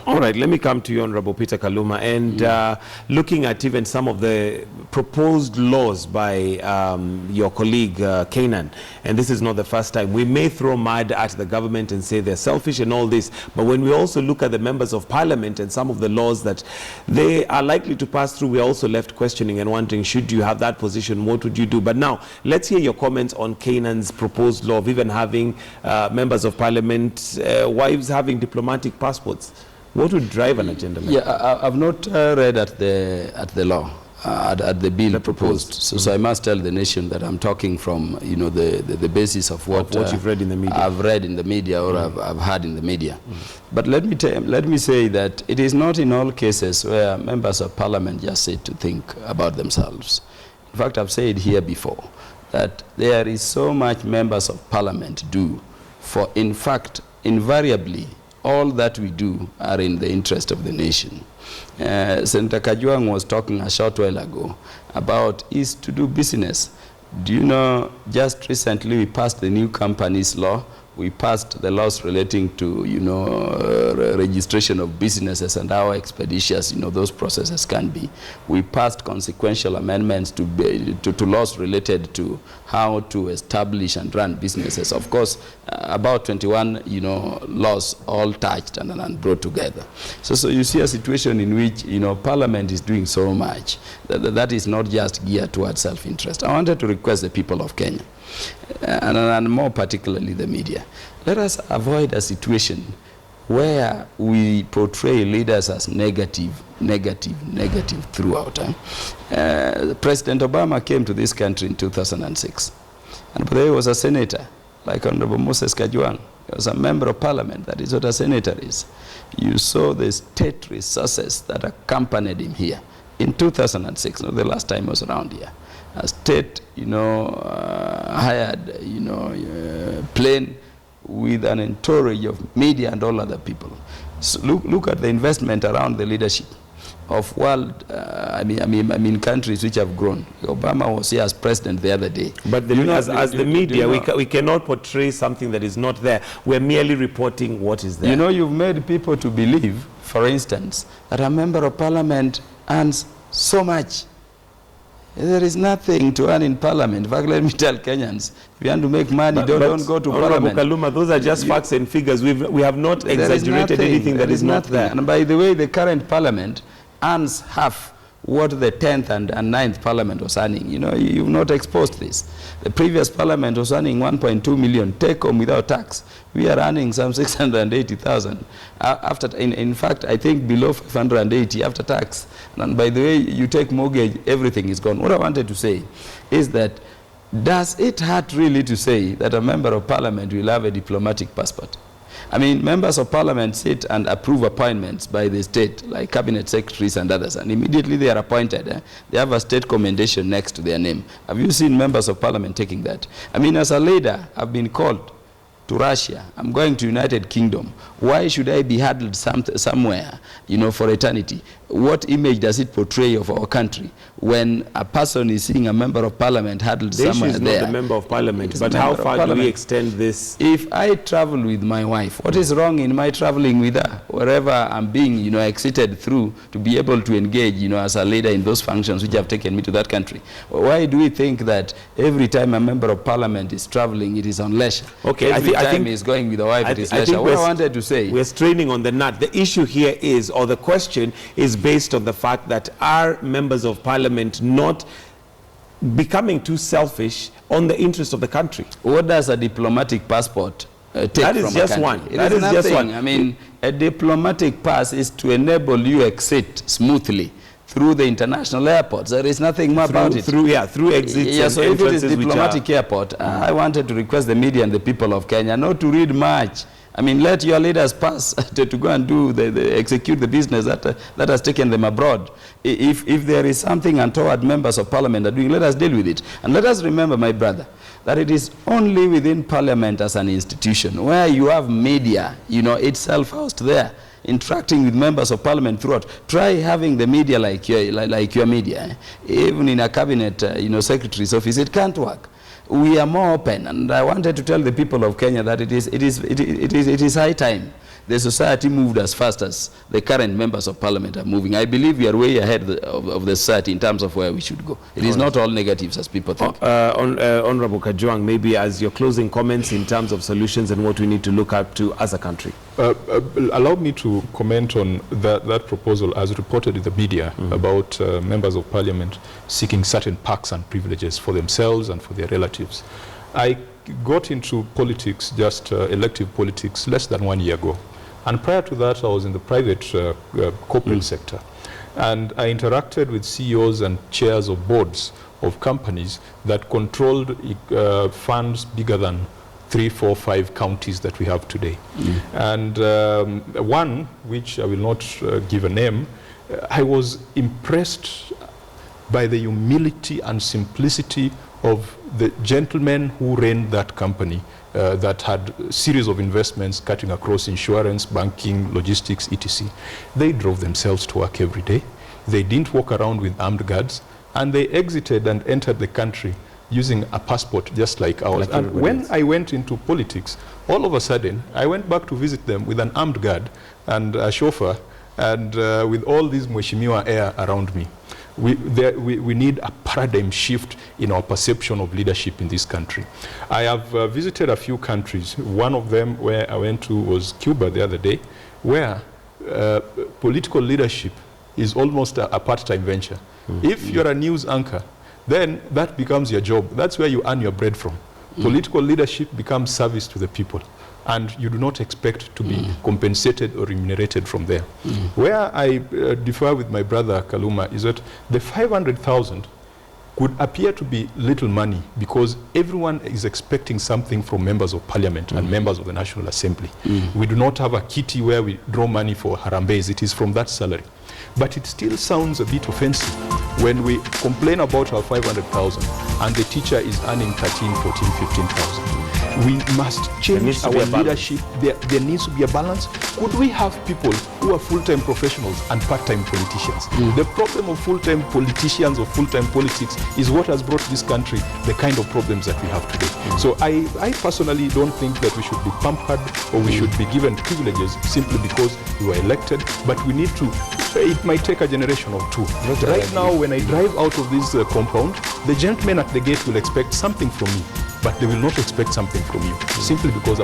All right, let me come to you, Honorable Peter Kaluma, and looking at even some of the proposed laws by your colleague Keynan, and this is not the first time, we may throw mud at the government and say they're selfish and all this, but when we also look at the members of parliament and some of the laws that they are likely to pass through, we're also left questioning and wondering, should you have that position, what would you do? But now, let's hear your comments on Keynan's proposed law of even having members of parliament, wives having diplomatic passports. What would drive an agenda like that? Yeah, I've not read at the law, at the bill proposed. So I must tell the nation that I'm talking from, you know, the basis of what you've read in the media. I've read in the media or I've heard in the media. But let me say that it is not in all cases where members of parliament just sit to think about themselves. In fact, I've said here before that there is so much members of parliament do for, in fact, invariably, all that we do are in the interest of the nation. Senator Kajwang was talking a short while ago about is to do business. Do you know, just recently we passed the new companies law. We passed the laws relating to, you know, registration of businesses and how expeditious, you know, those processes can be. We passed consequential amendments to laws related to how to establish and run businesses. Of course, about 21, you know, laws all touched and brought together. So you see a situation in which, you know, Parliament is doing so much that is not just geared towards self-interest. I wanted to request the people of Kenya, and more particularly the media, let us avoid a situation where we portray leaders as negative throughout. President Obama came to this country in 2006, and by the way, he was a senator, like Honorable Moses Kajwang. He was a member of parliament. That is what a senator is. You saw the state resources that accompanied him here in 2006, not the last time he was around here. A state, you know, hired, you know, plane with an entourage of media and all other people. So look at the investment around the leadership of world, I mean countries which have grown. Obama was here as president the other day. But as the media, we cannot portray something that is not there. We're merely reporting what is there. You know, you've made people to believe, for instance, that a member of parliament earns so much. There is nothing to earn in parliament. In fact, let me tell Kenyans, if you want to make money, don't go to parliament. Kaluma, those are just facts and figures. We have not exaggerated anything that is not there. And by the way, the current parliament earns half what the 10th and 9th parliament was earning. You know, you've not exposed this. The previous parliament was earning 1.2 million take home without tax. We are earning some 680,000. In fact, I think below 580 after tax. And by the way, you take mortgage, everything is gone. What I wanted to say is that, does it hurt really to say that a member of parliament will have a diplomatic passport? I mean, members of parliament sit and approve appointments by the state, like cabinet secretaries and others, and immediately they are appointed. They have a state commendation next to their name. Have you seen members of parliament taking that? I mean, as a leader, I've been called to Russia. I'm going to United Kingdom. Why should I be huddled somewhere, you know, for eternity? What image does it portray of our country when a person is seeing a member of parliament huddled somewhere there? The issue is not the member of parliament, but how far do we extend this? If I travel with my wife, what is wrong in my traveling with her? Wherever I'm being, you know, exited through to be able to engage, you know, as a leader in those functions which have taken me to that country. Why do we think that every time a member of parliament is traveling, it is on leisure? Okay, I think he's going with the wife, it is leisure. What I wanted to say, we're straining on the nut. The issue here is, or the question is based on the fact that are members of parliament not becoming too selfish on the interest of the country? What does a diplomatic passport take that is from just a country? one. It that is is nothing. just one. I mean, a diplomatic pass is to enable you exit smoothly through the international airports. There is nothing more about it. Through exits. Yeah, so if it is diplomatic airport, I wanted to request the media and the people of Kenya not to read much. I mean, let your leaders pass to go and do execute the business that has taken them abroad. If there is something untoward members of parliament are doing, let us deal with it. And let us remember, my brother, that it is only within parliament as an institution where you have media, you know, itself housed there, interacting with members of parliament throughout. Try having the media like your media. Even in a cabinet, you know, secretary's office, it can't work. we are more open, and I wanted to tell the people of Kenya that it is high time the society moved as fast as the current members of parliament are moving. I believe we are way ahead of the society in terms of where we should go. It is not all negatives as people think. Honorable Kajwang, maybe as your closing comments in terms of solutions and what we need to look up to as a country. Allow me to comment on that proposal as reported in the media about members of parliament seeking certain perks and privileges for themselves and for their relatives. I got into politics, just elective politics, less than 1 year ago. And prior to that, I was in the private corporate sector. And I interacted with CEOs and chairs of boards of companies that controlled funds bigger than 3, 4, 5 counties that we have today. And one, which I will not give a name, I was impressed by the humility and simplicity of the gentlemen who ran that company that had a series of investments cutting across insurance, banking, logistics, etc. They drove themselves to work every day. They didn't walk around with armed guards, and they exited and entered the country using a passport just like ours. And when I went into politics, all of a sudden, I went back to visit them with an armed guard and a chauffeur and with all this Mheshimiwa air around me. We need a paradigm shift in our perception of leadership in this country. I have visited a few countries. One of them where I went to was Cuba the other day, where political leadership is almost a part-time venture. If you're a news anchor, then that becomes your job. That's where you earn your bread from. Political leadership becomes service to the people, and you do not expect to be compensated or remunerated from there. Where I differ with my brother Kaluma is that the 500,000 could appear to be little money because everyone is expecting something from members of parliament and members of the National Assembly. We do not have a kitty where we draw money for Harambes. It is from that salary. But it still sounds a bit offensive when we complain about our 500,000 and the teacher is earning 13, 14, 15,000. We must change our leadership. There needs to be a balance. Could we have people who are full-time professionals and part-time politicians? The problem of full-time politicians or full-time politics is what has brought this country the kind of problems that we have today. So I personally don't think that we should be pampered or we should be given privileges simply because we were elected, but we need to, it might take a generation or two. Right now, when I drive out of this compound, the gentleman at the gate will expect something from me, but they will not expect something from you, simply because I'm